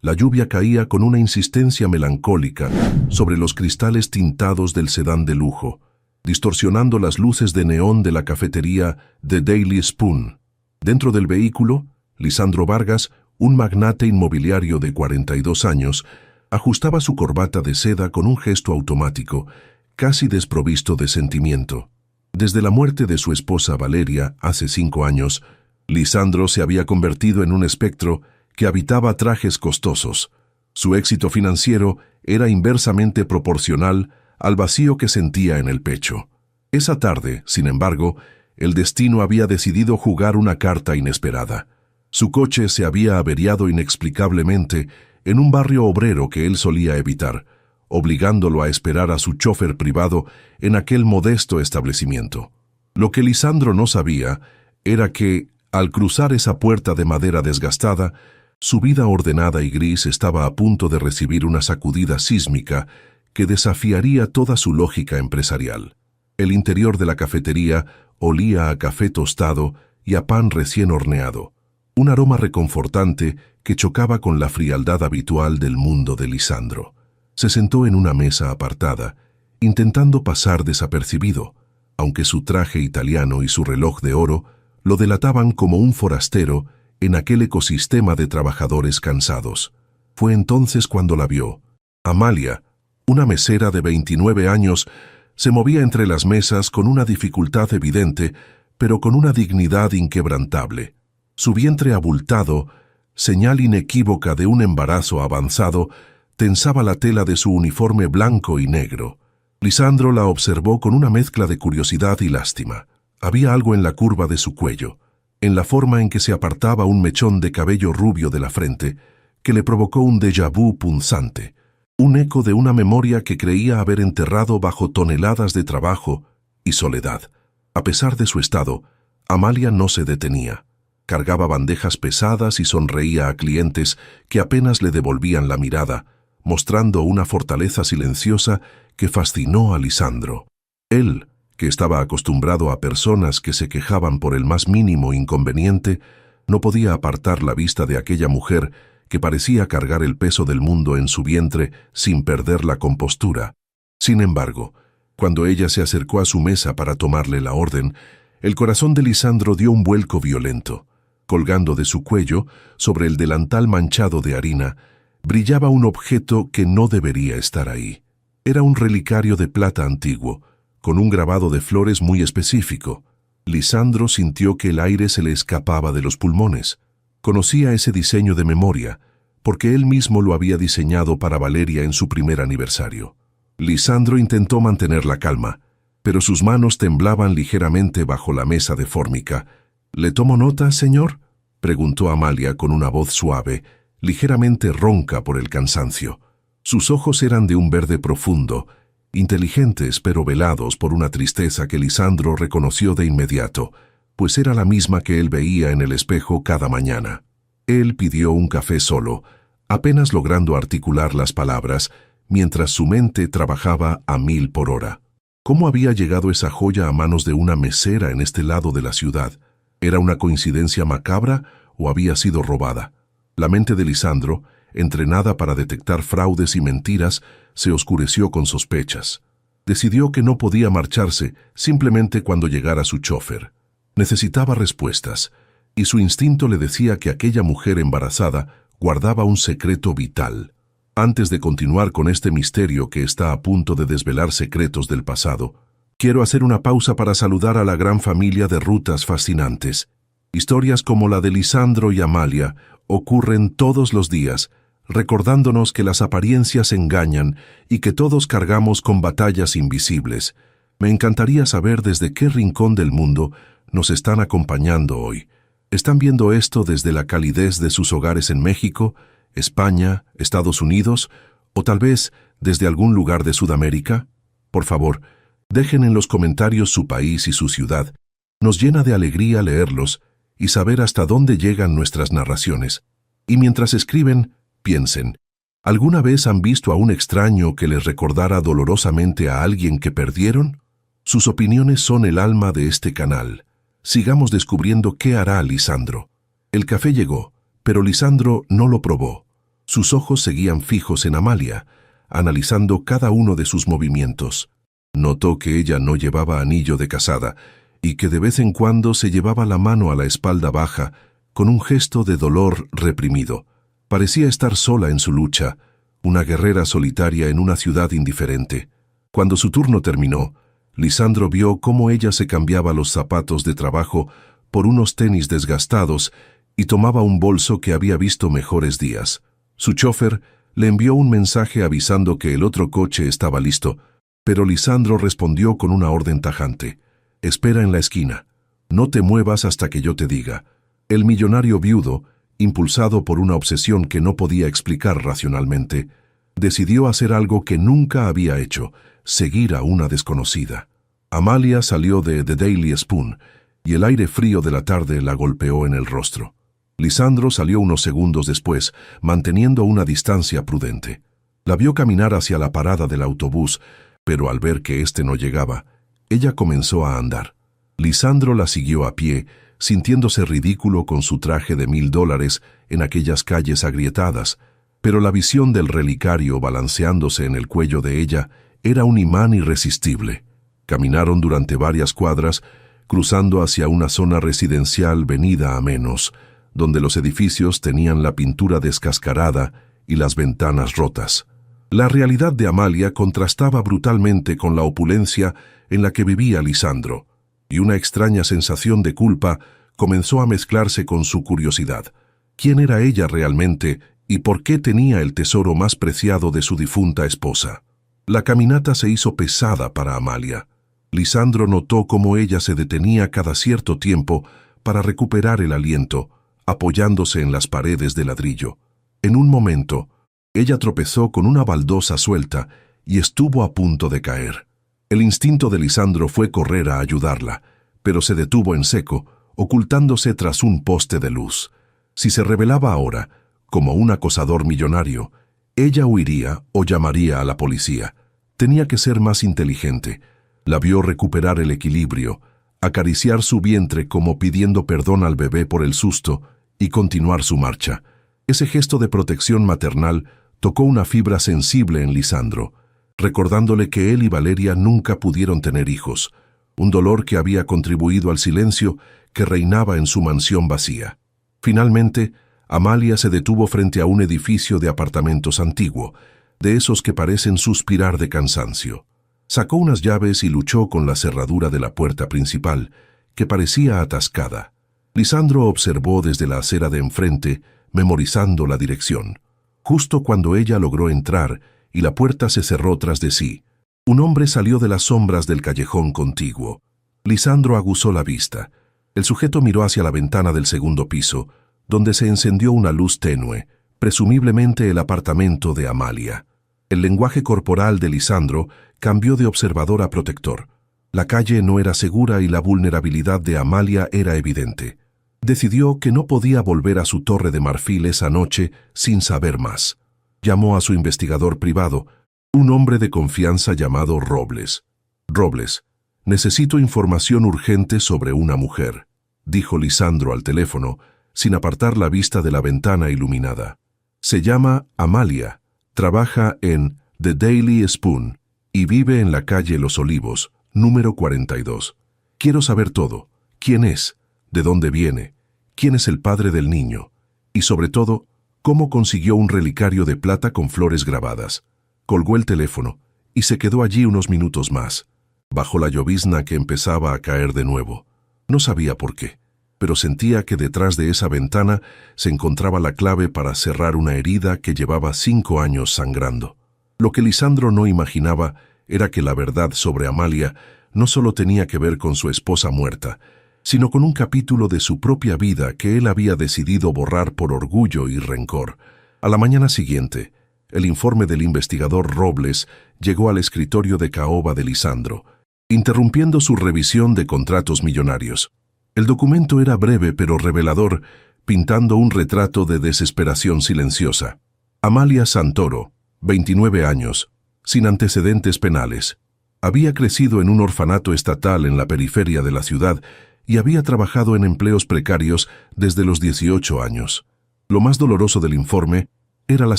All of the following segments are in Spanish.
La lluvia caía con una insistencia melancólica sobre los cristales tintados del sedán de lujo, distorsionando las luces de neón de la cafetería The Daily Spoon. Dentro del vehículo, Lisandro Vargas, un magnate inmobiliario de 42 años, ajustaba su corbata de seda con un gesto automático, casi desprovisto de sentimiento. Desde la muerte de su esposa Valeria, hace 5 años, Lisandro se había convertido en un espectro que habitaba trajes costosos. Su éxito financiero era inversamente proporcional al vacío que sentía en el pecho. Esa tarde, sin embargo, el destino había decidido jugar una carta inesperada. Su coche se había averiado inexplicablemente en un barrio obrero que él solía evitar, obligándolo a esperar a su chofer privado en aquel modesto establecimiento. Lo que Lisandro no sabía era que, al cruzar esa puerta de madera desgastada, su vida ordenada y gris estaba a punto de recibir una sacudida sísmica que desafiaría toda su lógica empresarial. El interior de la cafetería olía a café tostado y a pan recién horneado, un aroma reconfortante que chocaba con la frialdad habitual del mundo de Lisandro. Se sentó en una mesa apartada, intentando pasar desapercibido, aunque su traje italiano y su reloj de oro lo delataban como un forastero en aquel ecosistema de trabajadores cansados. Fue entonces cuando la vio. Amalia, una mesera de 29 años, se movía entre las mesas con una dificultad evidente, pero con una dignidad inquebrantable. Su vientre abultado, señal inequívoca de un embarazo avanzado, tensaba la tela de su uniforme blanco y negro. Lisandro la observó con una mezcla de curiosidad y lástima. Había algo en la curva de su cuello, en la forma en que se apartaba un mechón de cabello rubio de la frente, que le provocó un déjà vu punzante, un eco de una memoria que creía haber enterrado bajo toneladas de trabajo y soledad. A pesar de su estado, Amalia no se detenía. Cargaba bandejas pesadas y sonreía a clientes que apenas le devolvían la mirada, mostrando una fortaleza silenciosa que fascinó a Lisandro. Él, que estaba acostumbrado a personas que se quejaban por el más mínimo inconveniente, no podía apartar la vista de aquella mujer que parecía cargar el peso del mundo en su vientre sin perder la compostura. Sin embargo, cuando ella se acercó a su mesa para tomarle la orden, el corazón de Lisandro dio un vuelco violento. Colgando de su cuello, sobre el delantal manchado de harina, brillaba un objeto que no debería estar ahí. Era un relicario de plata antiguo, con un grabado de flores muy específico. Lisandro sintió que el aire se le escapaba de los pulmones. Conocía ese diseño de memoria, porque él mismo lo había diseñado para Valeria en su primer aniversario. Lisandro intentó mantener la calma, pero sus manos temblaban ligeramente bajo la mesa de fórmica. «¿Le tomo nota, señor?», preguntó Amalia con una voz suave, ligeramente ronca por el cansancio. Sus ojos eran de un verde profundo, inteligentes pero velados por una tristeza que Lisandro reconoció de inmediato, pues era la misma que él veía en el espejo cada mañana. Él pidió un café solo, apenas logrando articular las palabras, mientras su mente trabajaba a 1000 por hora. ¿Cómo había llegado esa joya a manos de una mesera en este lado de la ciudad? ¿Era una coincidencia macabra o había sido robada? La mente de Lisandro, entrenada para detectar fraudes y mentiras, se oscureció con sospechas. Decidió que no podía marcharse simplemente cuando llegara su chofer. Necesitaba respuestas, y su instinto le decía que aquella mujer embarazada guardaba un secreto vital. Antes de continuar con este misterio que está a punto de desvelar secretos del pasado, quiero hacer una pausa para saludar a la gran familia de Rutas Fascinantes. Historias como la de Lisandro y Amalia ocurren todos los días, recordándonos que las apariencias engañan y que todos cargamos con batallas invisibles. Me encantaría saber desde qué rincón del mundo nos están acompañando hoy. ¿Están viendo esto desde la calidez de sus hogares en México, España, Estados Unidos, o tal vez desde algún lugar de Sudamérica? Por favor, dejen en los comentarios su país y su ciudad. Nos llena de alegría leerlos y saber hasta dónde llegan nuestras narraciones. Y mientras escriben, piensen, ¿alguna vez han visto a un extraño que les recordara dolorosamente a alguien que perdieron? Sus opiniones son el alma de este canal. Sigamos descubriendo qué hará Lisandro. El café llegó, pero Lisandro no lo probó. Sus ojos seguían fijos en Amalia, analizando cada uno de sus movimientos. Notó que ella no llevaba anillo de casada y que de vez en cuando se llevaba la mano a la espalda baja con un gesto de dolor reprimido. Parecía estar sola en su lucha, una guerrera solitaria en una ciudad indiferente. Cuando su turno terminó, Lisandro vio cómo ella se cambiaba los zapatos de trabajo por unos tenis desgastados y tomaba un bolso que había visto mejores días. Su chofer le envió un mensaje avisando que el otro coche estaba listo, pero Lisandro respondió con una orden tajante. «Espera en la esquina. No te muevas hasta que yo te diga». El millonario viudo, impulsado por una obsesión que no podía explicar racionalmente, decidió hacer algo que nunca había hecho: seguir a una desconocida. Amalia salió de The Daily Spoon y el aire frío de la tarde la golpeó en el rostro. Lisandro salió unos segundos después, manteniendo una distancia prudente. La vio caminar hacia la parada del autobús, pero al ver que éste no llegaba, ella comenzó a andar. Lisandro la siguió a pie, sintiéndose ridículo con su traje de $1000 en aquellas calles agrietadas, pero la visión del relicario balanceándose en el cuello de ella era un imán irresistible. Caminaron durante varias cuadras, cruzando hacia una zona residencial venida a menos, donde los edificios tenían la pintura descascarada y las ventanas rotas. La realidad de Amalia contrastaba brutalmente con la opulencia en la que vivía Lisandro, y una extraña sensación de culpa comenzó a mezclarse con su curiosidad. ¿Quién era ella realmente y por qué tenía el tesoro más preciado de su difunta esposa? La caminata se hizo pesada para Amalia. Lisandro notó cómo ella se detenía cada cierto tiempo para recuperar el aliento, apoyándose en las paredes de ladrillo. En un momento, ella tropezó con una baldosa suelta y estuvo a punto de caer. El instinto de Lisandro fue correr a ayudarla, pero se detuvo en seco, ocultándose tras un poste de luz. Si se revelaba ahora, como un acosador millonario, ella huiría o llamaría a la policía. Tenía que ser más inteligente. La vio recuperar el equilibrio, acariciar su vientre como pidiendo perdón al bebé por el susto y continuar su marcha. Ese gesto de protección maternal tocó una fibra sensible en Lisandro, recordándole que él y Valeria nunca pudieron tener hijos, un dolor que había contribuido al silencio que reinaba en su mansión vacía. Finalmente, Amalia se detuvo frente a un edificio de apartamentos antiguo, de esos que parecen suspirar de cansancio. Sacó unas llaves y luchó con la cerradura de la puerta principal, que parecía atascada. Lisandro observó desde la acera de enfrente, memorizando la dirección. Justo cuando ella logró entrar y la puerta se cerró tras de sí, un hombre salió de las sombras del callejón contiguo. Lisandro aguzó la vista. El sujeto miró hacia la ventana del segundo piso, donde se encendió una luz tenue, presumiblemente el apartamento de Amalia. El lenguaje corporal de Lisandro cambió de observador a protector. La calle no era segura y la vulnerabilidad de Amalia era evidente. Decidió que no podía volver a su torre de marfil esa noche sin saber más. Llamó a su investigador privado, un hombre de confianza llamado Robles. «Robles, necesito información urgente sobre una mujer», dijo Lisandro al teléfono, sin apartar la vista de la ventana iluminada. «Se llama Amalia, trabaja en The Daily Spoon y vive en la calle Los Olivos, número 42. Quiero saber todo. ¿Quién es? ¿De dónde viene? ¿Quién es el padre del niño? Y sobre todo, ¿cómo consiguió un relicario de plata con flores grabadas?» Colgó el teléfono y se quedó allí unos minutos más, bajo la llovizna que empezaba a caer de nuevo. No sabía por qué, pero sentía que detrás de esa ventana se encontraba la clave para cerrar una herida que llevaba 5 años sangrando. Lo que Lisandro no imaginaba era que la verdad sobre Amalia no solo tenía que ver con su esposa muerta, sino con un capítulo de su propia vida que él había decidido borrar por orgullo y rencor. A la mañana siguiente, el informe del investigador Robles llegó al escritorio de caoba de Lisandro, interrumpiendo su revisión de contratos millonarios. El documento era breve pero revelador, pintando un retrato de desesperación silenciosa. Amalia Santoro, 29 años, sin antecedentes penales. Había crecido en un orfanato estatal en la periferia de la ciudad y había trabajado en empleos precarios desde los 18 años. Lo más doloroso del informe Era la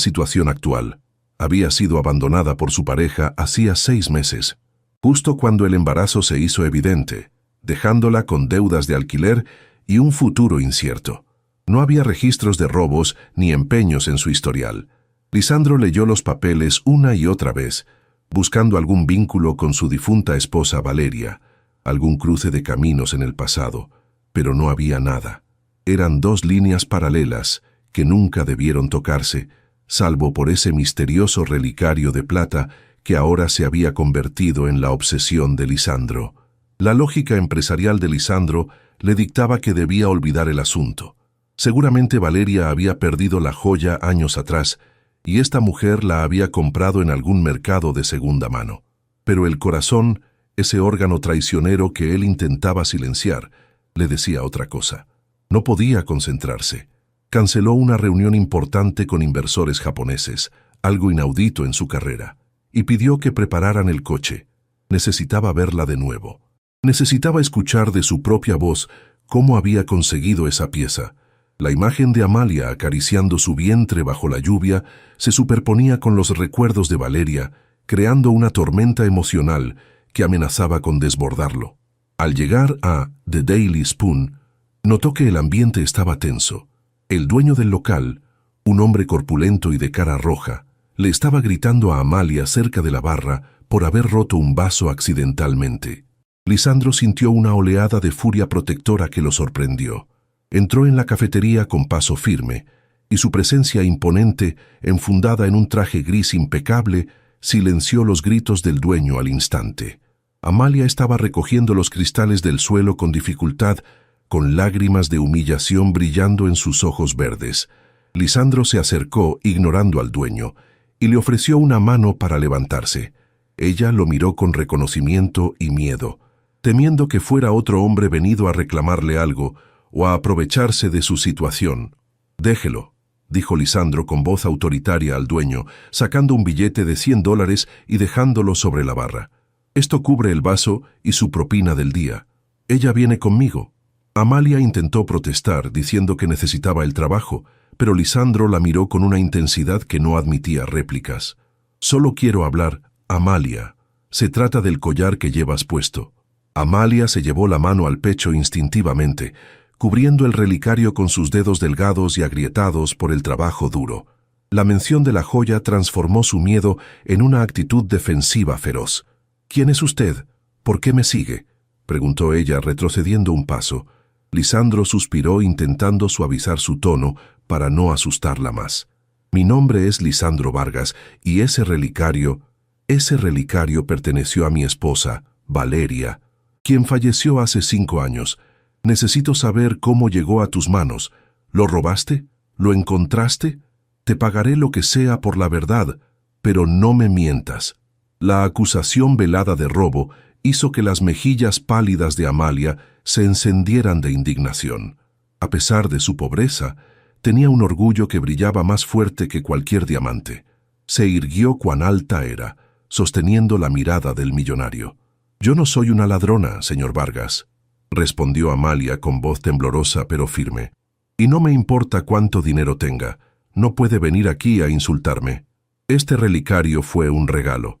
situación actual. Había sido abandonada por su pareja hacía 6 meses, justo cuando el embarazo se hizo evidente, dejándola con deudas de alquiler y un futuro incierto. No había registros de robos ni empeños en su historial. Lisandro leyó los papeles una y otra vez, buscando algún vínculo con su difunta esposa Valeria, algún cruce de caminos en el pasado, pero no había nada. Eran 2 líneas paralelas que nunca debieron tocarse, salvo por ese misterioso relicario de plata que ahora se había convertido en la obsesión de Lisandro. La lógica empresarial de Lisandro le dictaba que debía olvidar el asunto. Seguramente Valeria había perdido la joya años atrás, y esta mujer la había comprado en algún mercado de segunda mano. Pero el corazón, ese órgano traicionero que él intentaba silenciar, le decía otra cosa. No podía concentrarse. Canceló una reunión importante con inversores japoneses, algo inaudito en su carrera, y pidió que prepararan el coche. Necesitaba verla de nuevo. Necesitaba escuchar de su propia voz cómo había conseguido esa pieza. La imagen de Amalia acariciando su vientre bajo la lluvia se superponía con los recuerdos de Valeria, creando una tormenta emocional que amenazaba con desbordarlo. Al llegar a The Daily Spoon, notó que el ambiente estaba tenso. El dueño del local, un hombre corpulento y de cara roja, le estaba gritando a Amalia cerca de la barra por haber roto un vaso accidentalmente. Lisandro sintió una oleada de furia protectora que lo sorprendió. Entró en la cafetería con paso firme, y su presencia imponente, enfundada en un traje gris impecable, silenció los gritos del dueño al instante. Amalia estaba recogiendo los cristales del suelo con dificultad, con lágrimas de humillación brillando en sus ojos verdes. Lisandro se acercó, ignorando al dueño, y le ofreció una mano para levantarse. Ella lo miró con reconocimiento y miedo, temiendo que fuera otro hombre venido a reclamarle algo o a aprovecharse de su situación. «Déjelo», dijo Lisandro con voz autoritaria al dueño, sacando un billete de $100 y dejándolo sobre la barra. «Esto cubre el vaso y su propina del día. Ella viene conmigo». Amalia intentó protestar, diciendo que necesitaba el trabajo, pero Lisandro la miró con una intensidad que no admitía réplicas. «Solo quiero hablar, Amalia. Se trata del collar que llevas puesto». Amalia se llevó la mano al pecho instintivamente, cubriendo el relicario con sus dedos delgados y agrietados por el trabajo duro. La mención de la joya transformó su miedo en una actitud defensiva feroz. «¿Quién es usted? ¿Por qué me sigue?», preguntó ella, retrocediendo un paso. Lisandro suspiró intentando suavizar su tono para no asustarla más. «Mi nombre es Lisandro Vargas y ese relicario perteneció a mi esposa, Valeria, quien falleció hace 5 años. Necesito saber cómo llegó a tus manos. ¿Lo robaste? ¿Lo encontraste? Te pagaré lo que sea por la verdad, pero no me mientas». La acusación velada de robo hizo que las mejillas pálidas de Amalia se encendieran de indignación. A pesar de su pobreza, tenía un orgullo que brillaba más fuerte que cualquier diamante. Se irguió cuán alta era, sosteniendo la mirada del millonario. «Yo no soy una ladrona, señor Vargas», respondió Amalia con voz temblorosa pero firme. «Y no me importa cuánto dinero tenga. No puede venir aquí a insultarme. Este relicario fue un regalo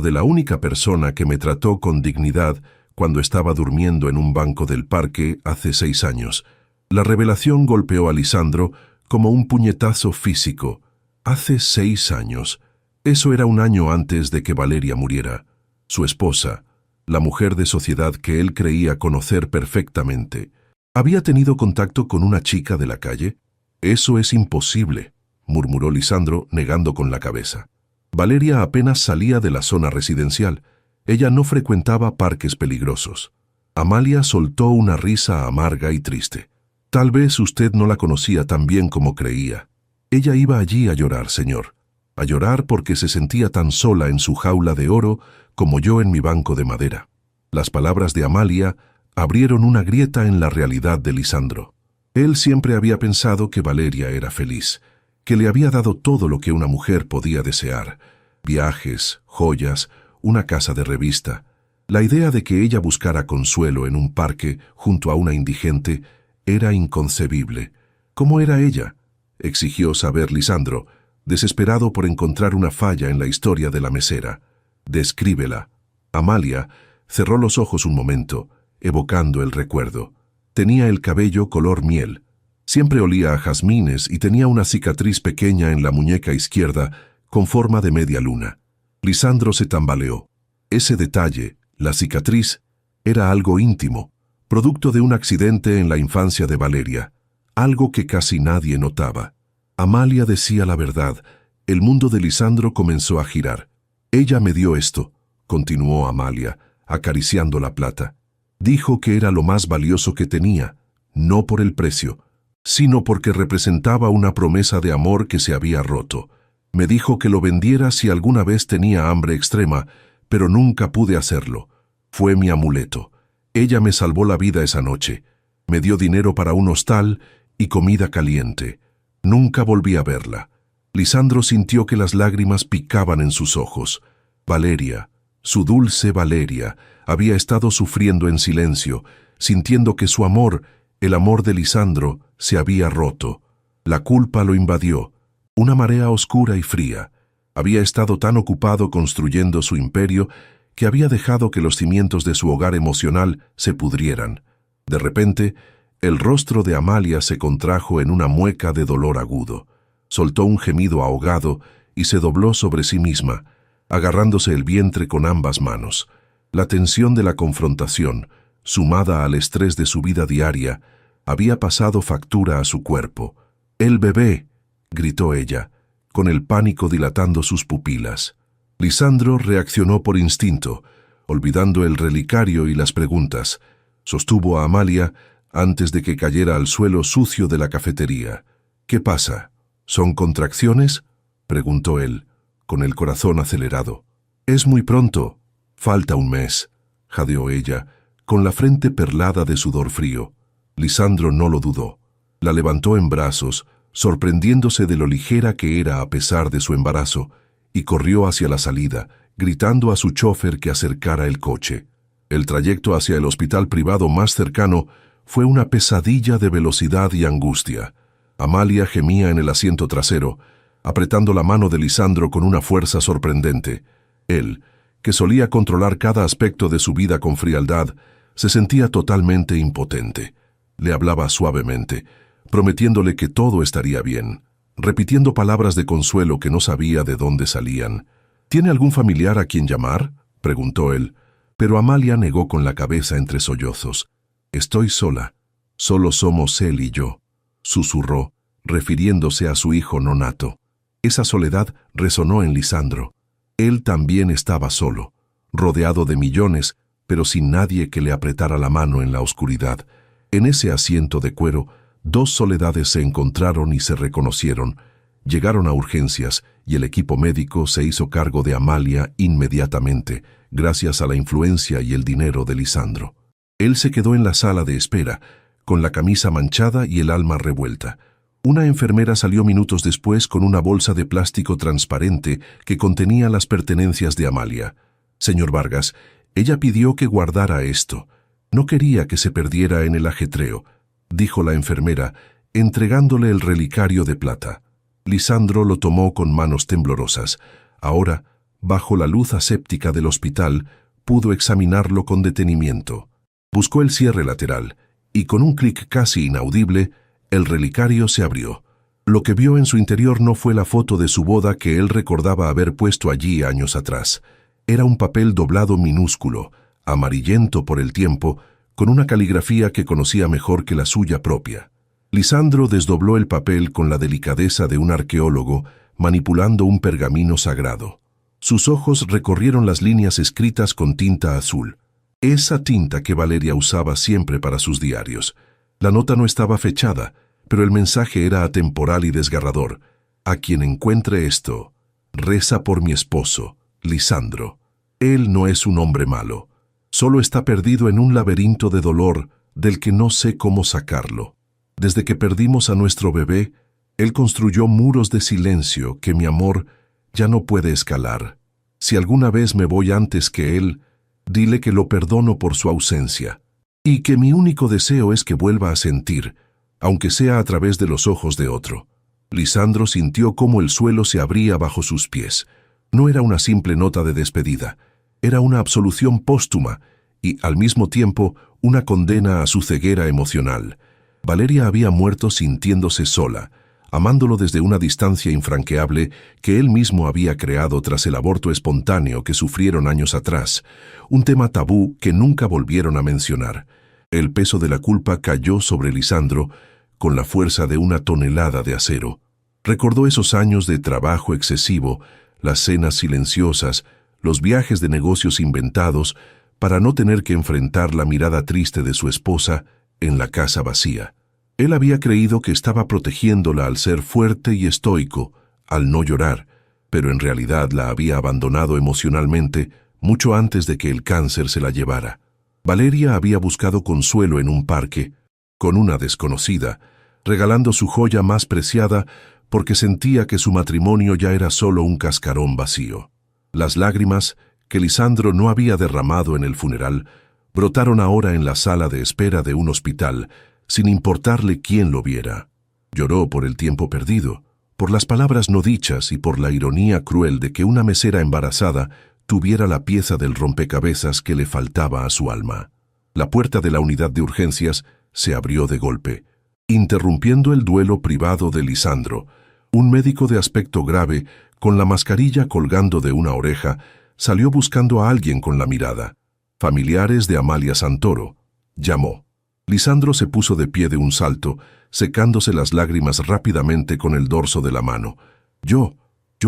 de la única persona que me trató con dignidad cuando estaba durmiendo en un banco del parque hace 6 años. La revelación golpeó a Lisandro como un puñetazo físico. Hace 6 años. Eso era un año antes de que Valeria muriera. Su esposa, la mujer de sociedad que él creía conocer perfectamente, ¿había tenido contacto con una chica de la calle? «Eso es imposible», murmuró Lisandro, negando con la cabeza. Valeria apenas salía de la zona residencial. Ella no frecuentaba parques peligrosos. Amalia soltó una risa amarga y triste. «Tal vez usted no la conocía tan bien como creía. Ella iba allí a llorar, señor. A llorar porque se sentía tan sola en su jaula de oro como yo en mi banco de madera». Las palabras de Amalia abrieron una grieta en la realidad de Lisandro. Él siempre había pensado que Valeria era feliz, que le había dado todo lo que una mujer podía desear: viajes, joyas, una casa de revista. La idea de que ella buscara consuelo en un parque junto a una indigente era inconcebible. ¿Cómo era ella? exigió saber Lisandro, desesperado por encontrar una falla en la historia de la mesera. Descríbela. Amalia cerró los ojos un momento, evocando el recuerdo. Tenía el cabello color miel. Siempre olía a jazmines y tenía una cicatriz pequeña en la muñeca izquierda con forma de media luna. Lisandro se tambaleó. Ese detalle, la cicatriz, era algo íntimo, producto de un accidente en la infancia de Valeria, algo que casi nadie notaba. Amalia decía la verdad. El mundo de Lisandro comenzó a girar. Ella me dio esto, continuó Amalia, acariciando la plata. Dijo que era lo más valioso que tenía, no por el precio, sino porque representaba una promesa de amor que se había roto. Me dijo que lo vendiera si alguna vez tenía hambre extrema, pero nunca pude hacerlo. Fue mi amuleto. Ella me salvó la vida esa noche. Me dio dinero para un hostal y comida caliente. Nunca volví a verla. Lisandro sintió que las lágrimas picaban en sus ojos. Valeria, su dulce Valeria, había estado sufriendo en silencio, sintiendo que su amor, el amor de Lisandro, se había roto. La culpa lo invadió, una marea oscura y fría. Había estado tan ocupado construyendo su imperio que había dejado que los cimientos de su hogar emocional se pudrieran. De repente, el rostro de Amalia se contrajo en una mueca de dolor agudo. Soltó un gemido ahogado y se dobló sobre sí misma, agarrándose el vientre con ambas manos. La tensión de la confrontación, sumada al estrés de su vida diaria, había pasado factura a su cuerpo. «¡El bebé!», gritó ella, con el pánico dilatando sus pupilas. Lisandro reaccionó por instinto, olvidando el relicario y las preguntas. Sostuvo a Amalia antes de que cayera al suelo sucio de la cafetería. «¿Qué pasa? ¿Son contracciones?», preguntó él, con el corazón acelerado. «Es muy pronto. Falta un mes», jadeó ella, con la frente perlada de sudor frío. Lisandro no lo dudó. La levantó en brazos, sorprendiéndose de lo ligera que era a pesar de su embarazo, y corrió hacia la salida, gritando a su chofer que acercara el coche. El trayecto hacia el hospital privado más cercano fue una pesadilla de velocidad y angustia. Amalia gemía en el asiento trasero, apretando la mano de Lisandro con una fuerza sorprendente. Él, que solía controlar cada aspecto de su vida con frialdad, se sentía totalmente impotente. Le hablaba suavemente, prometiéndole que todo estaría bien, repitiendo palabras de consuelo que no sabía de dónde salían. «¿Tiene algún familiar a quien llamar?», preguntó él, pero Amalia negó con la cabeza entre sollozos. «Estoy sola. Solo somos él y yo», susurró, refiriéndose a su hijo nonato. Esa soledad resonó en Lisandro. Él también estaba solo, rodeado de millones, pero sin nadie que le apretara la mano en la oscuridad. En ese asiento de cuero, dos soledades se encontraron y se reconocieron. Llegaron a urgencias y el equipo médico se hizo cargo de Amalia inmediatamente, gracias a la influencia y el dinero de Lisandro. Él se quedó en la sala de espera, con la camisa manchada y el alma revuelta. Una enfermera salió minutos después con una bolsa de plástico transparente que contenía las pertenencias de Amalia. «Señor Vargas, ella pidió que guardara esto. No quería que se perdiera en el ajetreo», dijo la enfermera, entregándole el relicario de plata. Lisandro lo tomó con manos temblorosas. Ahora, bajo la luz aséptica del hospital, pudo examinarlo con detenimiento. Buscó el cierre lateral, y con un clic casi inaudible, el relicario se abrió. Lo que vio en su interior no fue la foto de su boda que él recordaba haber puesto allí años atrás. Era un papel doblado minúsculo, amarillento por el tiempo, con una caligrafía que conocía mejor que la suya propia. Lisandro desdobló el papel con la delicadeza de un arqueólogo, manipulando un pergamino sagrado. Sus ojos recorrieron las líneas escritas con tinta azul. Esa tinta que Valeria usaba siempre para sus diarios. La nota no estaba fechada, pero el mensaje era atemporal y desgarrador. «A quien encuentre esto, reza por mi esposo, Lisandro. Él no es un hombre malo. Solo está perdido en un laberinto de dolor del que no sé cómo sacarlo. Desde que perdimos a nuestro bebé, él construyó muros de silencio que mi amor ya no puede escalar. Si alguna vez me voy antes que él, dile que lo perdono por su ausencia, y que mi único deseo es que vuelva a sentir, aunque sea a través de los ojos de otro». Lisandro sintió cómo el suelo se abría bajo sus pies. No era una simple nota de despedida, era una absolución póstuma y, al mismo tiempo, una condena a su ceguera emocional. Valeria había muerto sintiéndose sola, amándolo desde una distancia infranqueable que él mismo había creado tras el aborto espontáneo que sufrieron años atrás, un tema tabú que nunca volvieron a mencionar. El peso de la culpa cayó sobre Lisandro con la fuerza de una tonelada de acero. Recordó esos años de trabajo excesivo, las cenas silenciosas, los viajes de negocios inventados, para no tener que enfrentar la mirada triste de su esposa en la casa vacía. Él había creído que estaba protegiéndola al ser fuerte y estoico, al no llorar, pero en realidad la había abandonado emocionalmente mucho antes de que el cáncer se la llevara. Valeria había buscado consuelo en un parque, con una desconocida, regalando su joya más preciada porque sentía que su matrimonio ya era solo un cascarón vacío. Las lágrimas, que Lisandro no había derramado en el funeral, brotaron ahora en la sala de espera de un hospital, sin importarle quién lo viera. Lloró por el tiempo perdido, por las palabras no dichas y por la ironía cruel de que una mesera embarazada tuviera la pieza del rompecabezas que le faltaba a su alma. La puerta de la unidad de urgencias se abrió de golpe, interrumpiendo el duelo privado de Lisandro. Un médico de aspecto grave, con la mascarilla colgando de una oreja, salió buscando a alguien con la mirada. Familiares de Amalia Santoro. Llamó. Lisandro se puso de pie de un salto, secándose las lágrimas rápidamente con el dorso de la mano. Yo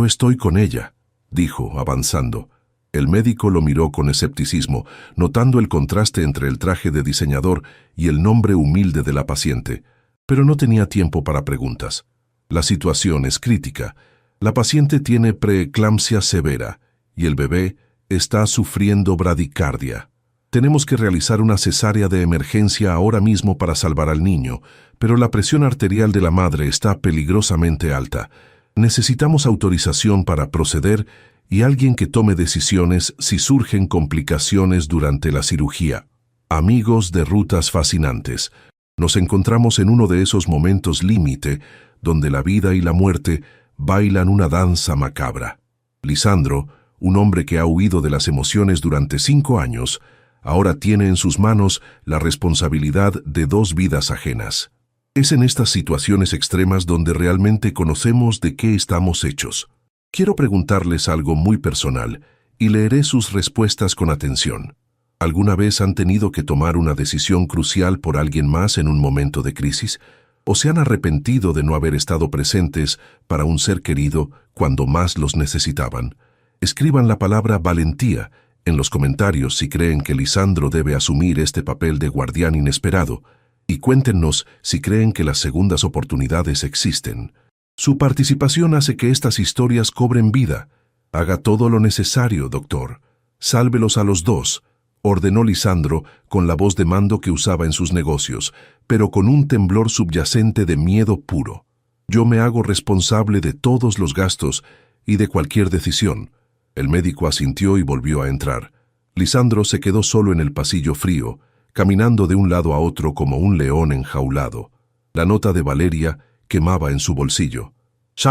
estoy con ella, dijo, avanzando. El médico lo miró con escepticismo, notando el contraste entre el traje de diseñador y el nombre humilde de la paciente, pero no tenía tiempo para preguntas. La situación es crítica. La paciente tiene preeclampsia severa y el bebé está sufriendo bradicardia. Tenemos que realizar una cesárea de emergencia ahora mismo para salvar al niño, pero la presión arterial de la madre está peligrosamente alta. Necesitamos autorización para proceder y alguien que tome decisiones si surgen complicaciones durante la cirugía. Amigos de Rutas Fascinantes, nos encontramos en uno de esos momentos límite donde la vida y la muerte bailan una danza macabra. Lisandro, un hombre que ha huido de las emociones durante 5 años, ahora tiene en sus manos la responsabilidad de 2 vidas ajenas. Es en estas situaciones extremas donde realmente conocemos de qué estamos hechos. Quiero preguntarles algo muy personal y leeré sus respuestas con atención. ¿Alguna vez han tenido que tomar una decisión crucial por alguien más en un momento de crisis? ¿O se han arrepentido de no haber estado presentes para un ser querido cuando más los necesitaban? Escriban la palabra valentía en los comentarios si creen que Lisandro debe asumir este papel de guardián inesperado, y cuéntenos si creen que las segundas oportunidades existen. Su participación hace que estas historias cobren vida. Haga todo lo necesario, doctor. Sálvelos a los 2, ordenó Lisandro con la voz de mando que usaba en sus negocios, pero con un temblor subyacente de miedo puro. Yo me hago responsable de todos los gastos y de cualquier decisión. El médico asintió y volvió a entrar. Lisandro se quedó solo en el pasillo frío, caminando de un lado a otro como un león enjaulado. La nota de Valeria quemaba en su bolsillo.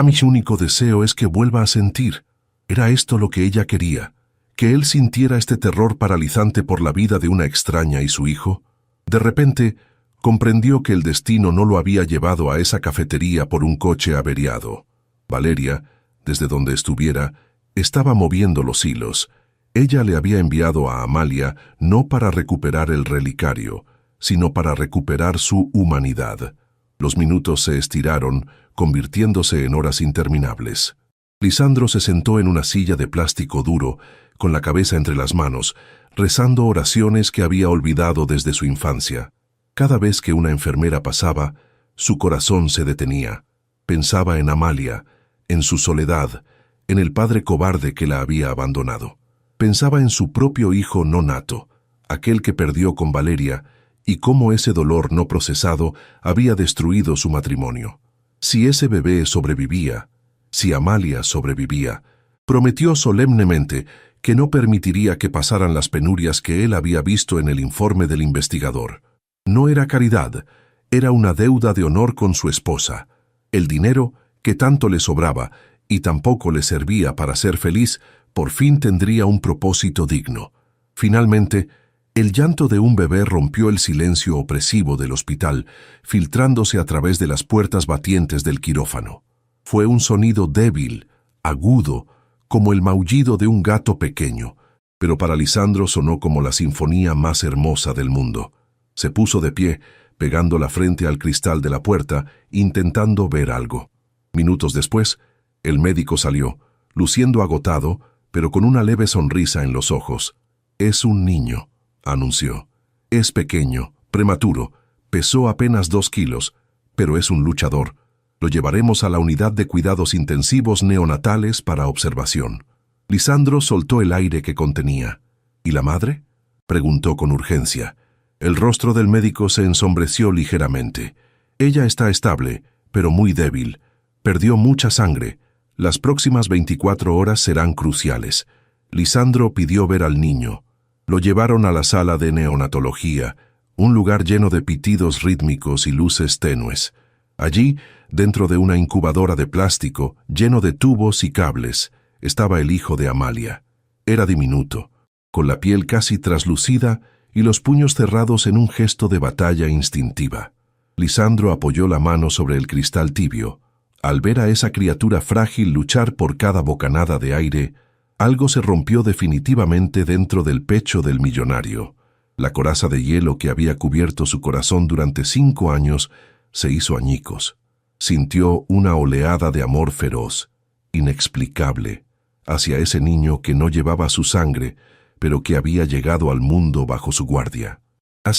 Mi único deseo es que vuelva a sentir. ¿Era esto lo que ella quería? ¿Que él sintiera este terror paralizante por la vida de una extraña y su hijo? De repente, comprendió que el destino no lo había llevado a esa cafetería por un coche averiado. Valeria, desde donde estuviera, estaba moviendo los hilos. Ella le había enviado a Amalia no para recuperar el relicario, sino para recuperar su humanidad. Los minutos se estiraron, convirtiéndose en horas interminables. Lisandro se sentó en una silla de plástico duro, con la cabeza entre las manos, rezando oraciones que había olvidado desde su infancia. Cada vez que una enfermera pasaba, su corazón se detenía. Pensaba en Amalia, en su soledad, en el padre cobarde que la había abandonado. Pensaba en su propio hijo no nato, aquel que perdió con Valeria, y cómo ese dolor no procesado había destruido su matrimonio. Si ese bebé sobrevivía, si Amalia sobrevivía, prometió solemnemente que no permitiría que pasaran las penurias que él había visto en el informe del investigador. No era caridad, era una deuda de honor con su esposa. El dinero que tanto le sobraba y tampoco le servía para ser feliz, por fin tendría un propósito digno. Finalmente, el llanto de un bebé rompió el silencio opresivo del hospital, filtrándose a través de las puertas batientes del quirófano. Fue un sonido débil, agudo, como el maullido de un gato pequeño, pero para Lisandro sonó como la sinfonía más hermosa del mundo. Se puso de pie, pegando la frente al cristal de la puerta, intentando ver algo. Minutos después, el médico salió, luciendo agotado, pero con una leve sonrisa en los ojos. «Es un niño», anunció. «Es pequeño, prematuro, pesó apenas 2 kilos, pero es un luchador. Lo llevaremos a la unidad de cuidados intensivos neonatales para observación». Lisandro soltó el aire que contenía. «¿Y la madre?», preguntó con urgencia. El rostro del médico se ensombreció ligeramente. «Ella está estable, pero muy débil. Perdió mucha sangre. Las próximas 24 horas serán cruciales». Lisandro pidió ver al niño. Lo llevaron a la sala de neonatología, un lugar lleno de pitidos rítmicos y luces tenues. Allí, dentro de una incubadora de plástico, lleno de tubos y cables, estaba el hijo de Amalia. Era diminuto, con la piel casi traslucida y los puños cerrados en un gesto de batalla instintiva. Lisandro apoyó la mano sobre el cristal tibio. Al ver a esa criatura frágil luchar por cada bocanada de aire, algo se rompió definitivamente dentro del pecho del millonario. La coraza de hielo que había cubierto su corazón durante 5 años se hizo añicos. Sintió una oleada de amor feroz, inexplicable, hacia ese niño que no llevaba su sangre, pero que había llegado al mundo bajo su guardia.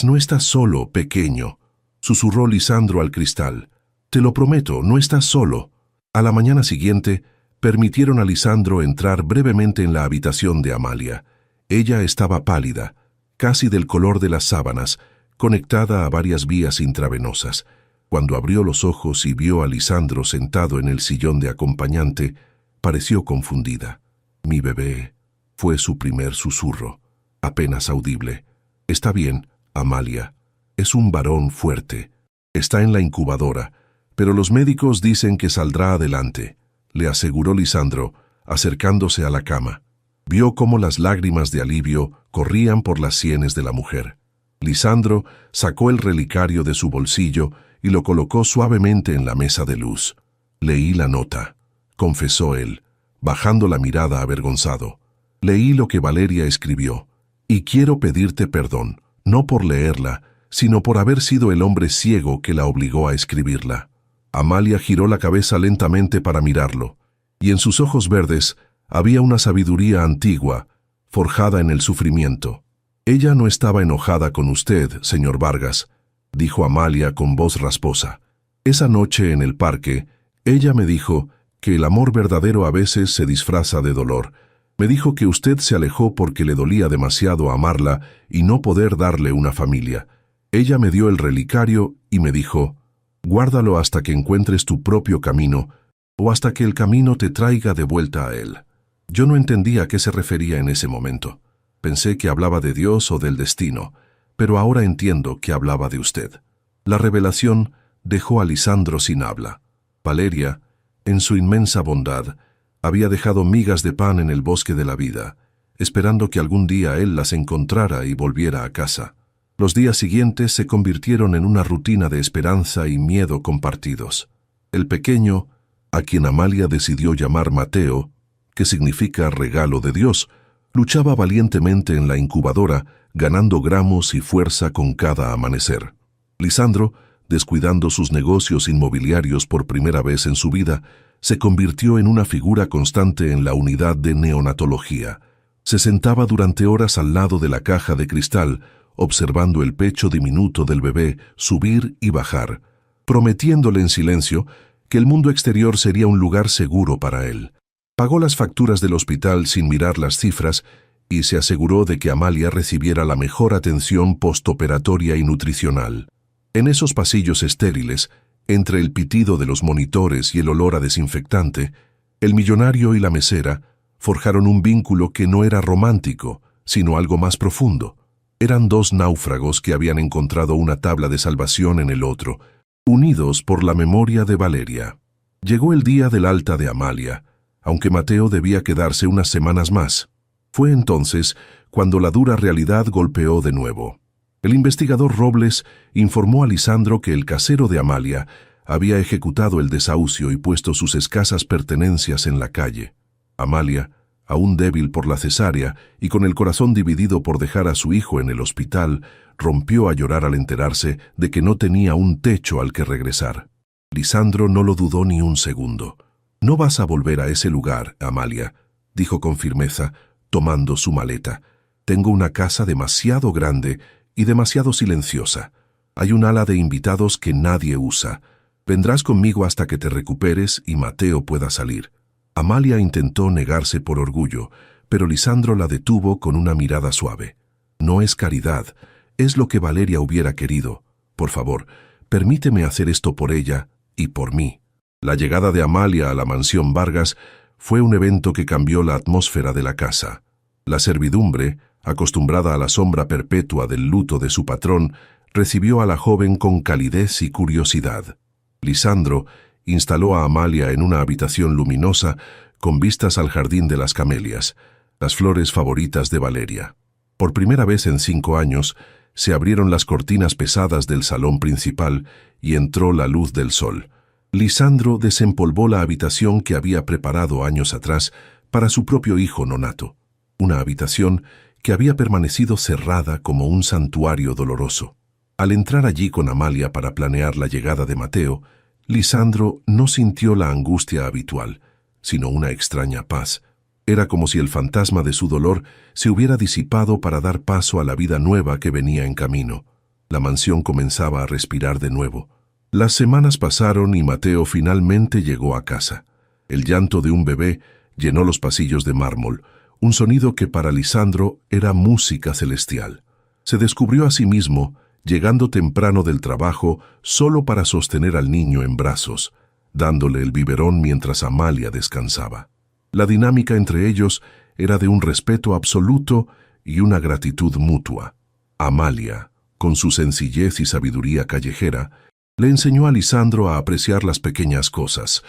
«No estás solo, pequeño», susurró Lisandro al cristal. «Te lo prometo, no estás solo». A la mañana siguiente, permitieron a Lisandro entrar brevemente en la habitación de Amalia. Ella estaba pálida, casi del color de las sábanas, conectada a varias vías intravenosas. Cuando abrió los ojos y vio a Lisandro sentado en el sillón de acompañante, pareció confundida. «Mi bebé», fue su primer susurro, apenas audible. «Está bien, Amalia. Es un varón fuerte. Está en la incubadora, pero los médicos dicen que saldrá adelante», le aseguró Lisandro, acercándose a la cama. Vio cómo las lágrimas de alivio corrían por las sienes de la mujer. Lisandro sacó el relicario de su bolsillo y lo colocó suavemente en la mesa de luz. «Leí la nota», confesó él, bajando la mirada avergonzado. «Leí lo que Valeria escribió, y quiero pedirte perdón, no por leerla, sino por haber sido el hombre ciego que la obligó a escribirla». Amalia giró la cabeza lentamente para mirarlo, y en sus ojos verdes había una sabiduría antigua, forjada en el sufrimiento. «Ella no estaba enojada con usted, señor Vargas», dijo Amalia con voz rasposa. «Esa noche en el parque, ella me dijo que el amor verdadero a veces se disfraza de dolor. Me dijo que usted se alejó porque le dolía demasiado amarla y no poder darle una familia. Ella me dio el relicario y me dijo: guárdalo hasta que encuentres tu propio camino o hasta que el camino te traiga de vuelta a él». Yo no entendía a qué se refería en ese momento. Pensé que hablaba de Dios o del destino, pero ahora entiendo que hablaba de usted. La revelación dejó a Lisandro sin habla. Valeria, en su inmensa bondad, había dejado migas de pan en el bosque de la vida, esperando que algún día él las encontrara y volviera a casa. Los días siguientes se convirtieron en una rutina de esperanza y miedo compartidos. El pequeño, a quien Amalia decidió llamar Mateo, que significa regalo de Dios, luchaba valientemente en la incubadora, ganando gramos y fuerza con cada amanecer. Lisandro, descuidando sus negocios inmobiliarios por primera vez en su vida, se convirtió en una figura constante en la unidad de neonatología. Se sentaba durante horas al lado de la caja de cristal, observando el pecho diminuto del bebé subir y bajar, prometiéndole en silencio que el mundo exterior sería un lugar seguro para él. Pagó las facturas del hospital sin mirar las cifras y se aseguró de que Amalia recibiera la mejor atención postoperatoria y nutricional. En esos pasillos estériles, entre el pitido de los monitores y el olor a desinfectante, el millonario y la mesera forjaron un vínculo que no era romántico, sino algo más profundo. Eran 2 náufragos que habían encontrado una tabla de salvación en el otro, unidos por la memoria de Valeria. Llegó el día del alta de Amalia, aunque Mateo debía quedarse unas semanas más. Fue entonces cuando la dura realidad golpeó de nuevo. El investigador Robles informó a Lisandro que el casero de Amalia había ejecutado el desahucio y puesto sus escasas pertenencias en la calle. Amalia, aún débil por la cesárea y con el corazón dividido por dejar a su hijo en el hospital, rompió a llorar al enterarse de que no tenía un techo al que regresar. Lisandro no lo dudó ni un segundo. «No vas a volver a ese lugar, Amalia», dijo con firmeza, tomando su maleta. «Tengo una casa demasiado grande y demasiado silenciosa. Hay un ala de invitados que nadie usa. Vendrás conmigo hasta que te recuperes y Mateo pueda salir». Amalia intentó negarse por orgullo, pero Lisandro la detuvo con una mirada suave. «No es caridad, es lo que Valeria hubiera querido. Por favor, permíteme hacer esto por ella y por mí». La llegada de Amalia a la mansión Vargas fue un evento que cambió la atmósfera de la casa. La servidumbre, acostumbrada a la sombra perpetua del luto de su patrón, recibió a la joven con calidez y curiosidad. Lisandro instaló a Amalia en una habitación luminosa con vistas al jardín de las camelias, las flores favoritas de Valeria. Por primera vez en 5 años, se abrieron las cortinas pesadas del salón principal y entró la luz del sol. Lisandro desempolvó la habitación que había preparado años atrás para su propio hijo nonato, una habitación que había permanecido cerrada como un santuario doloroso. Al entrar allí con Amalia para planear la llegada de Mateo, Lisandro no sintió la angustia habitual, sino una extraña paz. Era como si el fantasma de su dolor se hubiera disipado para dar paso a la vida nueva que venía en camino. La mansión comenzaba a respirar de nuevo. Las semanas pasaron y Mateo finalmente llegó a casa. El llanto de un bebé llenó los pasillos de mármol, un sonido que para Lisandro era música celestial. Se descubrió a sí mismo llegando temprano del trabajo solo para sostener al niño en brazos, dándole el biberón mientras Amalia descansaba. La dinámica entre ellos era de un respeto absoluto y una gratitud mutua. Amalia, con su sencillez y sabiduría callejera, le enseñó a Lisandro a apreciar las pequeñas cosas: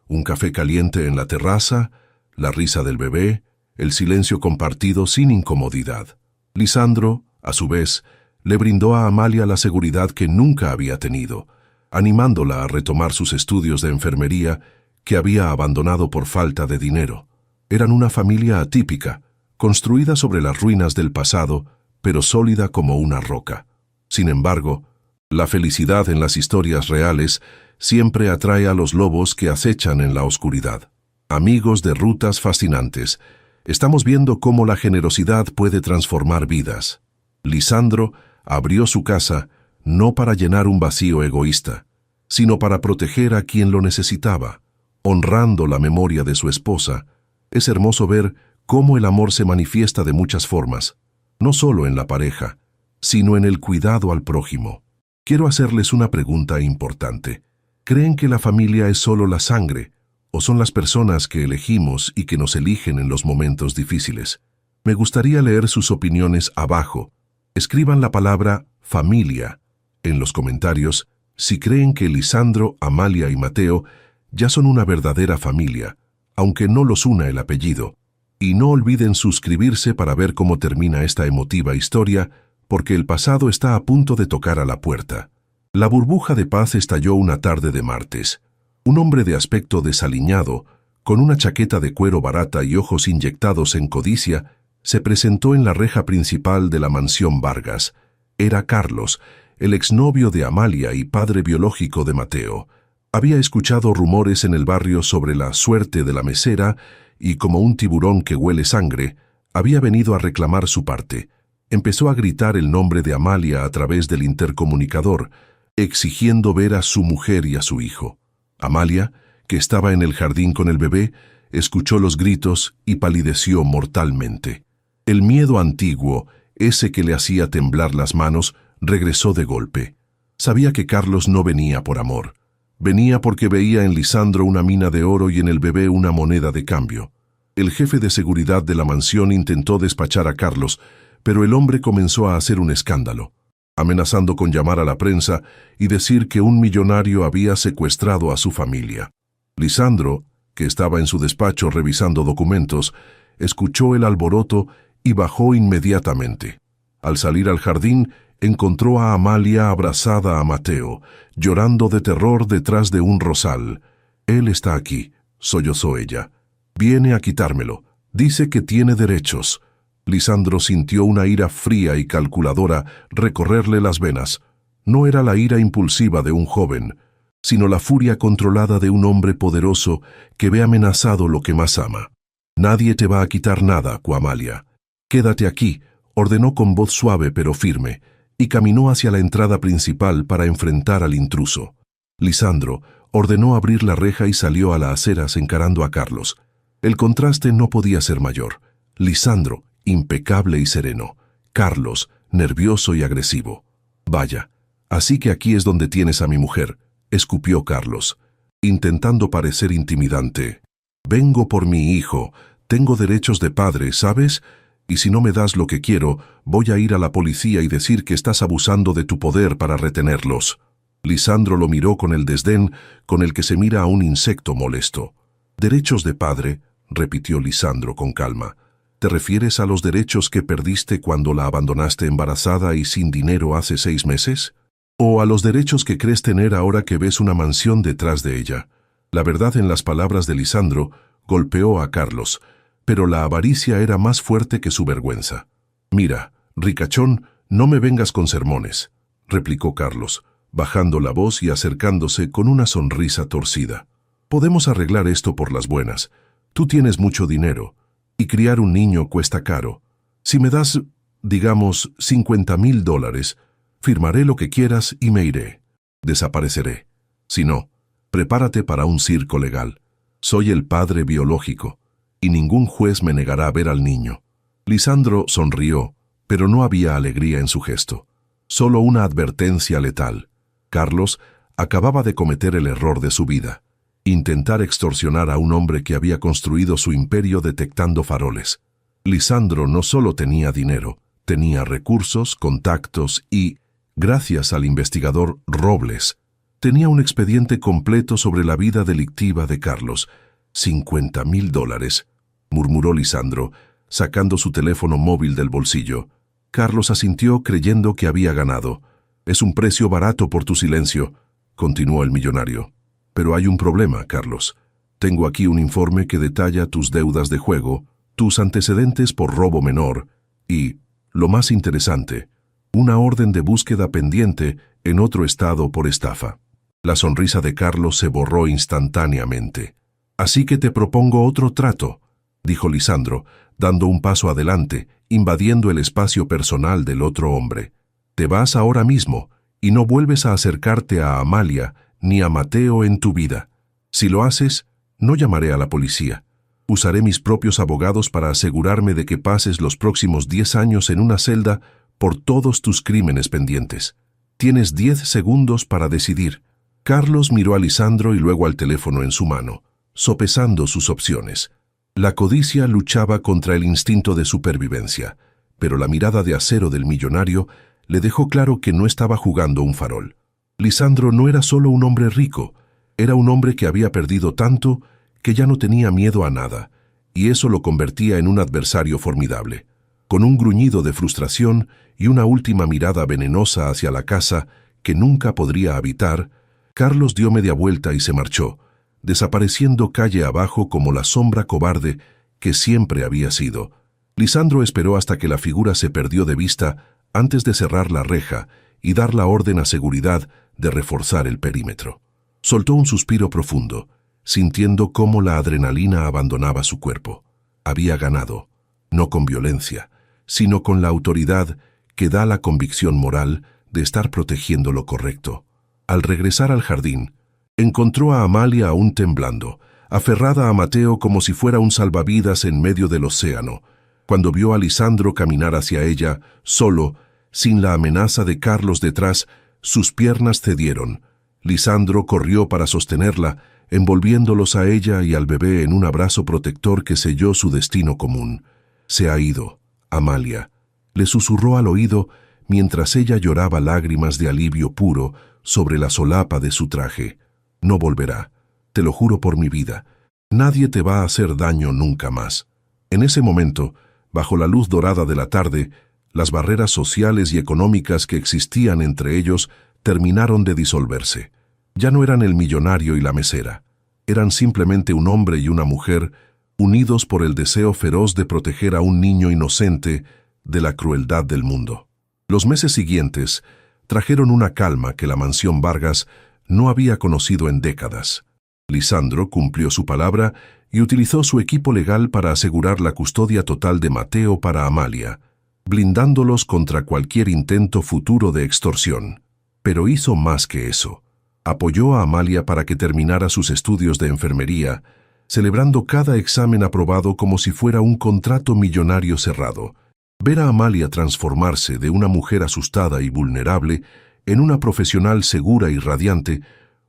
un café caliente en la terraza, la risa del bebé, el silencio compartido sin incomodidad. Lisandro, a su vez, le brindó a Amalia la seguridad que nunca había tenido, animándola a retomar sus estudios de enfermería que había abandonado por falta de dinero. Eran una familia atípica, construida sobre las ruinas del pasado, pero sólida como una roca. Sin embargo, la felicidad en las historias reales siempre atrae a los lobos que acechan en la oscuridad. Amigos de Rutas Fascinantes, estamos viendo cómo la generosidad puede transformar vidas. Lisandro abrió su casa no para llenar un vacío egoísta, sino para proteger a quien lo necesitaba, honrando la memoria de su esposa. Es hermoso ver cómo el amor se manifiesta de muchas formas, no solo en la pareja, sino en el cuidado al prójimo. Quiero hacerles una pregunta importante. ¿Creen que la familia es solo la sangre, o son las personas que elegimos y que nos eligen en los momentos difíciles? Me gustaría leer sus opiniones abajo. Escriban la palabra familia en los comentarios si creen que Lisandro, Amalia y Mateo ya son una verdadera familia, aunque no los una el apellido. Y no olviden suscribirse para ver cómo termina esta emotiva historia, porque el pasado está a punto de tocar a la puerta. La burbuja de paz estalló una tarde de martes. Un hombre de aspecto desaliñado, con una chaqueta de cuero barata y ojos inyectados en codicia, se presentó en la reja principal de la mansión Vargas. Era Carlos, el exnovio de Amalia y padre biológico de Mateo. Había escuchado rumores en el barrio sobre la suerte de la mesera y, como un tiburón que huele sangre, había venido a reclamar su parte. Empezó a gritar el nombre de Amalia a través del intercomunicador, exigiendo ver a su mujer y a su hijo. Amalia, que estaba en el jardín con el bebé, escuchó los gritos y palideció mortalmente. El miedo antiguo, ese que le hacía temblar las manos, regresó de golpe. Sabía que Carlos no venía por amor. Venía porque veía en Lisandro una mina de oro y en el bebé una moneda de cambio. El jefe de seguridad de la mansión intentó despachar a Carlos, pero el hombre comenzó a hacer un escándalo, amenazando con llamar a la prensa y decir que un millonario había secuestrado a su familia. Lisandro, que estaba en su despacho revisando documentos, escuchó el alboroto y bajó inmediatamente. Al salir al jardín, encontró a Amalia abrazada a Mateo, llorando de terror detrás de un rosal. «Él está aquí», sollozó ella. «Viene a quitármelo. Dice que tiene derechos». Lisandro sintió una ira fría y calculadora recorrerle las venas. No era la ira impulsiva de un joven, sino la furia controlada de un hombre poderoso que ve amenazado lo que más ama. «Nadie te va a quitar nada, Amalia. Quédate aquí», ordenó con voz suave pero firme, y caminó hacia la entrada principal para enfrentar al intruso. Lisandro ordenó abrir la reja y salió a las aceras encarando a Carlos. El contraste no podía ser mayor. Lisandro, impecable y sereno. Carlos, nervioso y agresivo. «Vaya, así que aquí es donde tienes a mi mujer», escupió Carlos, intentando parecer intimidante. «Vengo por mi hijo. Tengo derechos de padre, ¿sabes? Y si no me das lo que quiero, voy a ir a la policía y decir que estás abusando de tu poder para retenerlos». Lisandro lo miró con el desdén con el que se mira a un insecto molesto. «¿Derechos de padre?», repitió Lisandro con calma. «¿Te refieres a los derechos que perdiste cuando la abandonaste embarazada y sin dinero hace 6 meses? ¿O a los derechos que crees tener ahora que ves una mansión detrás de ella?» La verdad en las palabras de Lisandro golpeó a Carlos, pero la avaricia era más fuerte que su vergüenza. «Mira, ricachón, no me vengas con sermones», replicó Carlos, bajando la voz y acercándose con una sonrisa torcida. «Podemos arreglar esto por las buenas. Tú tienes mucho dinero, y criar un niño cuesta caro. Si me das, digamos, $50,000, firmaré lo que quieras y me iré. Desapareceré. Si no, prepárate para un circo legal. Soy el padre biológico, y ningún juez me negará ver al niño». Lisandro sonrió, pero no había alegría en su gesto. Solo una advertencia letal. Carlos acababa de cometer el error de su vida: intentar extorsionar a un hombre que había construido su imperio detectando faroles. Lisandro no solo tenía dinero, tenía recursos, contactos y, gracias al investigador Robles, tenía un expediente completo sobre la vida delictiva de Carlos. $50,000, murmuró Lisandro, sacando su teléfono móvil del bolsillo. Carlos asintió creyendo que había ganado. «Es un precio barato por tu silencio», continuó el millonario. «Pero hay un problema, Carlos. Tengo aquí un informe que detalla tus deudas de juego, tus antecedentes por robo menor y, lo más interesante, una orden de búsqueda pendiente en otro estado por estafa». La sonrisa de Carlos se borró instantáneamente. «Así que te propongo otro trato», dijo Lisandro, dando un paso adelante, invadiendo el espacio personal del otro hombre. «Te vas ahora mismo y no vuelves a acercarte a Amalia ni a Mateo en tu vida. Si lo haces, no llamaré a la policía. Usaré mis propios abogados para asegurarme de que pases los próximos 10 años en una celda por todos tus crímenes pendientes. Tienes 10 segundos para decidir». Carlos miró a Lisandro y luego al teléfono en su mano, sopesando sus opciones. La codicia luchaba contra el instinto de supervivencia, pero la mirada de acero del millonario le dejó claro que no estaba jugando un farol. Lisandro no era solo un hombre rico, era un hombre que había perdido tanto que ya no tenía miedo a nada, y eso lo convertía en un adversario formidable. Con un gruñido de frustración y una última mirada venenosa hacia la casa que nunca podría habitar, Carlos dio media vuelta y se marchó, desapareciendo calle abajo como la sombra cobarde que siempre había sido. Lisandro esperó hasta que la figura se perdió de vista antes de cerrar la reja y dar la orden a seguridad de reforzar el perímetro. Soltó un suspiro profundo, sintiendo cómo la adrenalina abandonaba su cuerpo. Había ganado, no con violencia, sino con la autoridad que da la convicción moral de estar protegiendo lo correcto. Al regresar al jardín, encontró a Amalia aún temblando, aferrada a Mateo como si fuera un salvavidas en medio del océano. Cuando vio a Lisandro caminar hacia ella, solo, sin la amenaza de Carlos detrás, sus piernas cedieron. Lisandro corrió para sostenerla, envolviéndolos a ella y al bebé en un abrazo protector que selló su destino común. «Se ha ido, Amalia», le susurró al oído mientras ella lloraba lágrimas de alivio puro sobre la solapa de su traje. «No volverá. te lo juro por mi vida. Nadie te va a hacer daño nunca más. En ese momento, bajo la luz dorada de la tarde, las barreras sociales y económicas que existían entre ellos terminaron de disolverse. Ya no eran el millonario y la mesera. Eran simplemente un hombre y una mujer unidos por el deseo feroz de proteger a un niño inocente de la crueldad del mundo. Los meses siguientes trajeron una calma que la mansión Vargas no había conocido en décadas. Lisandro cumplió su palabra y utilizó su equipo legal para asegurar la custodia total de Mateo para Amalia, blindándolos contra cualquier intento futuro de extorsión. Pero hizo más que eso. Apoyó a Amalia para que terminara sus estudios de enfermería, celebrando cada examen aprobado como si fuera un contrato millonario cerrado. Ver a Amalia transformarse de una mujer asustada y vulnerable en una profesional segura y radiante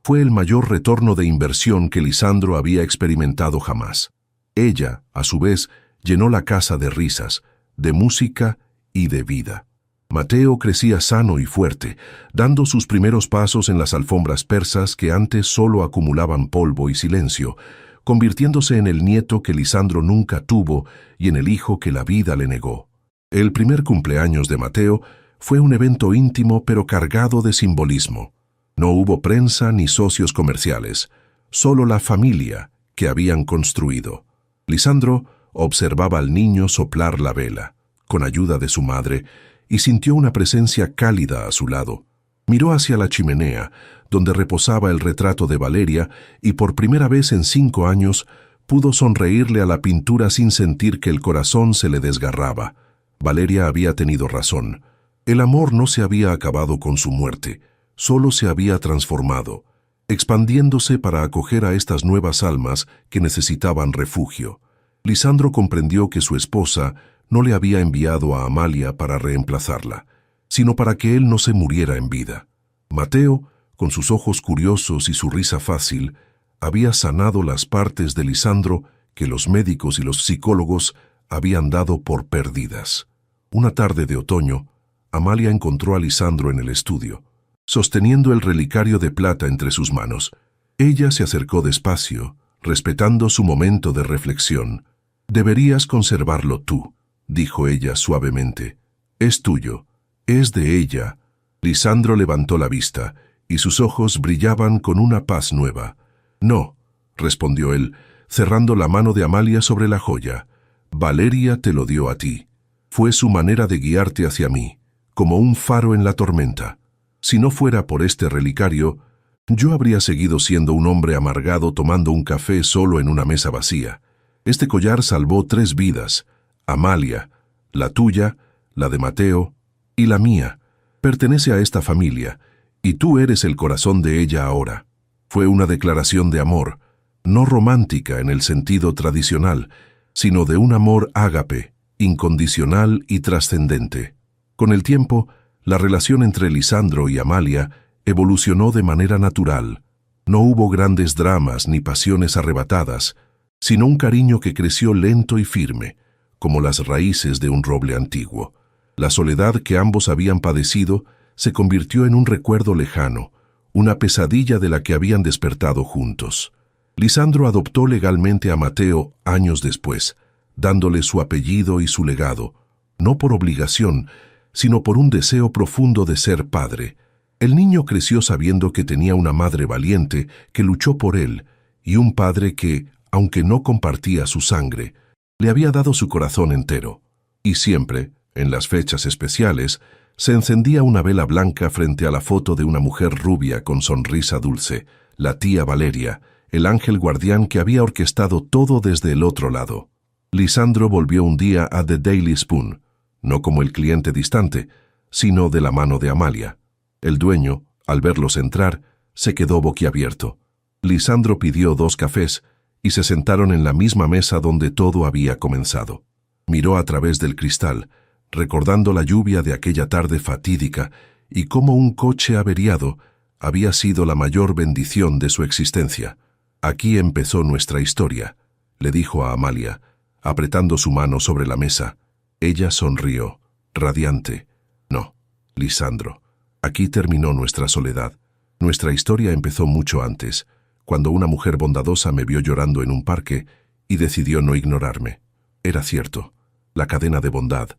fue el mayor retorno de inversión que Lisandro había experimentado jamás. Ella, a su vez, llenó la casa de risas, de música y de vida. Mateo crecía sano y fuerte, dando sus primeros pasos en las alfombras persas que antes solo acumulaban polvo y silencio, convirtiéndose en el nieto que Lisandro nunca tuvo y en el hijo que la vida le negó. El primer cumpleaños de Mateo fue un evento íntimo pero cargado de simbolismo. No hubo prensa ni socios comerciales, solo la familia que habían construido. Lisandro observaba al niño soplar la vela, con ayuda de su madre, y sintió una presencia cálida a su lado. Miró hacia la chimenea, donde reposaba el retrato de Valeria, y por primera vez en 5 años pudo sonreírle a la pintura sin sentir que el corazón se le desgarraba. Valeria había tenido razón. El amor no se había acabado con su muerte, solo se había transformado, expandiéndose para acoger a estas nuevas almas que necesitaban refugio. Lisandro comprendió que su esposa no le había enviado a Amalia para reemplazarla, sino para que él no se muriera en vida. Mateo, con sus ojos curiosos y su risa fácil, había sanado las partes de Lisandro que los médicos y los psicólogos habían dado por perdidas. Una tarde de otoño, Amalia encontró a Lisandro en el estudio, sosteniendo el relicario de plata entre sus manos. Ella se acercó despacio, respetando su momento de reflexión. «Deberías conservarlo tú», dijo ella suavemente. «Es tuyo, es de ella». Lisandro levantó la vista, y sus ojos brillaban con una paz nueva. «No», respondió él, cerrando la mano de Amalia sobre la joya. «Valeria te lo dio a ti. Fue su manera de guiarte hacia mí, como un faro en la tormenta. Si no fuera por este relicario, yo habría seguido siendo un hombre amargado tomando un café solo en una mesa vacía. Este collar salvó 3 vidas, Amalia, la tuya, la de Mateo y la mía. Pertenece a esta familia, y tú eres el corazón de ella ahora». Fue una declaración de amor, no romántica en el sentido tradicional, sino de un amor ágape, incondicional y trascendente. Con el tiempo, la relación entre Lisandro y Amalia evolucionó de manera natural. No hubo grandes dramas ni pasiones arrebatadas, sino un cariño que creció lento y firme, como las raíces de un roble antiguo. La soledad que ambos habían padecido se convirtió en un recuerdo lejano, una pesadilla de la que habían despertado juntos. Lisandro adoptó legalmente a Mateo años después, dándole su apellido y su legado, no por obligación, sino por un deseo profundo de ser padre. El niño creció sabiendo que tenía una madre valiente que luchó por él, y un padre que, aunque no compartía su sangre, le había dado su corazón entero. Y siempre, en las fechas especiales, se encendía una vela blanca frente a la foto de una mujer rubia con sonrisa dulce, la tía Valeria, el ángel guardián que había orquestado todo desde el otro lado. Lisandro volvió un día a The Daily Spoon, no como el cliente distante, sino de la mano de Amalia. El dueño, al verlos entrar, se quedó boquiabierto. Lisandro pidió 2 cafés y se sentaron en la misma mesa donde todo había comenzado. Miró a través del cristal, recordando la lluvia de aquella tarde fatídica y cómo un coche averiado había sido la mayor bendición de su existencia. «Aquí empezó nuestra historia», le dijo a Amalia, apretando su mano sobre la mesa. Ella sonrió, radiante. «No, Lisandro, aquí terminó nuestra soledad. Nuestra historia empezó mucho antes, cuando una mujer bondadosa me vio llorando en un parque y decidió no ignorarme. Era cierto, la cadena de bondad,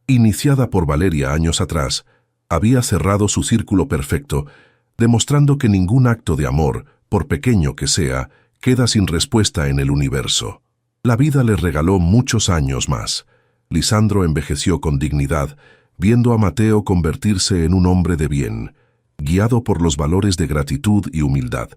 iniciada por Valeria años atrás, había cerrado su círculo perfecto, demostrando que ningún acto de amor, por pequeño que sea, queda sin respuesta en el universo. La vida le regaló muchos años más. Lisandro envejeció con dignidad, viendo a Mateo convertirse en un hombre de bien, guiado por los valores de gratitud y humildad.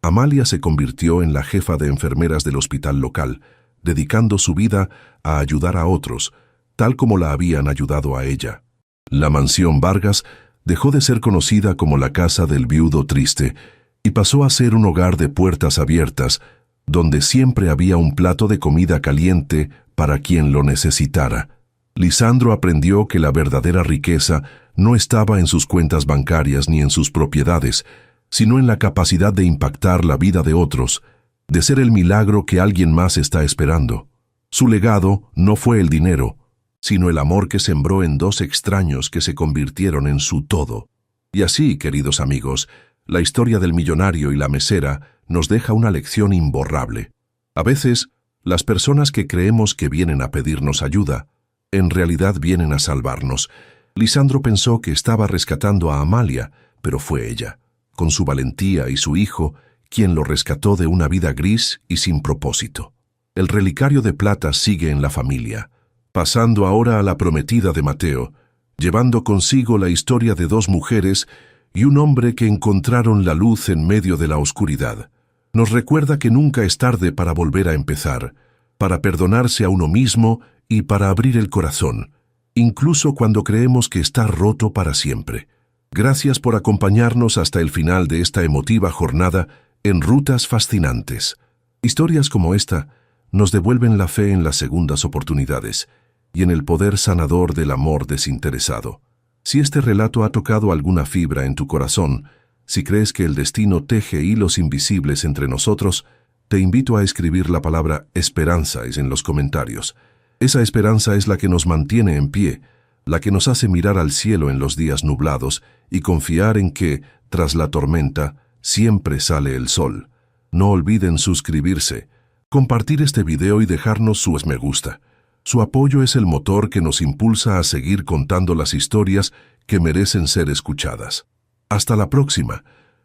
Amalia se convirtió en la jefa de enfermeras del hospital local, dedicando su vida a ayudar a otros, tal como la habían ayudado a ella. La mansión Vargas dejó de ser conocida como la casa del viudo triste y pasó a ser un hogar de puertas abiertas, donde siempre había un plato de comida caliente para quien lo necesitara. Lisandro aprendió que la verdadera riqueza no estaba en sus cuentas bancarias ni en sus propiedades, sino en la capacidad de impactar la vida de otros, de ser el milagro que alguien más está esperando. Su legado no fue el dinero, sino el amor que sembró en dos extraños que se convirtieron en su todo. Y así, queridos amigos, la historia del millonario y la mesera nos deja una lección imborrable. A veces, las personas que creemos que vienen a pedirnos ayuda, en realidad vienen a salvarnos. Lisandro pensó que estaba rescatando a Amalia, pero fue ella, con su valentía y su hijo, quien lo rescató de una vida gris y sin propósito. El relicario de plata sigue en la familia, pasando ahora a la prometida de Mateo, llevando consigo la historia de dos mujeres y un hombre que encontraron la luz en medio de la oscuridad. Nos recuerda que nunca es tarde para volver a empezar, para perdonarse a uno mismo y para abrir el corazón, incluso cuando creemos que está roto para siempre. Gracias por acompañarnos hasta el final de esta emotiva jornada en Rutas Fascinantes. Historias como esta nos devuelven la fe en las segundas oportunidades y en el poder sanador del amor desinteresado. Si este relato ha tocado alguna fibra en tu corazón, si crees que el destino teje hilos invisibles entre nosotros, te invito a escribir la palabra esperanza en los comentarios. Esa esperanza es la que nos mantiene en pie, la que nos hace mirar al cielo en los días nublados y confiar en que, tras la tormenta, siempre sale el sol. No olviden suscribirse, compartir este video y dejarnos su me gusta. Su apoyo es el motor que nos impulsa a seguir contando las historias que merecen ser escuchadas. Hasta la próxima.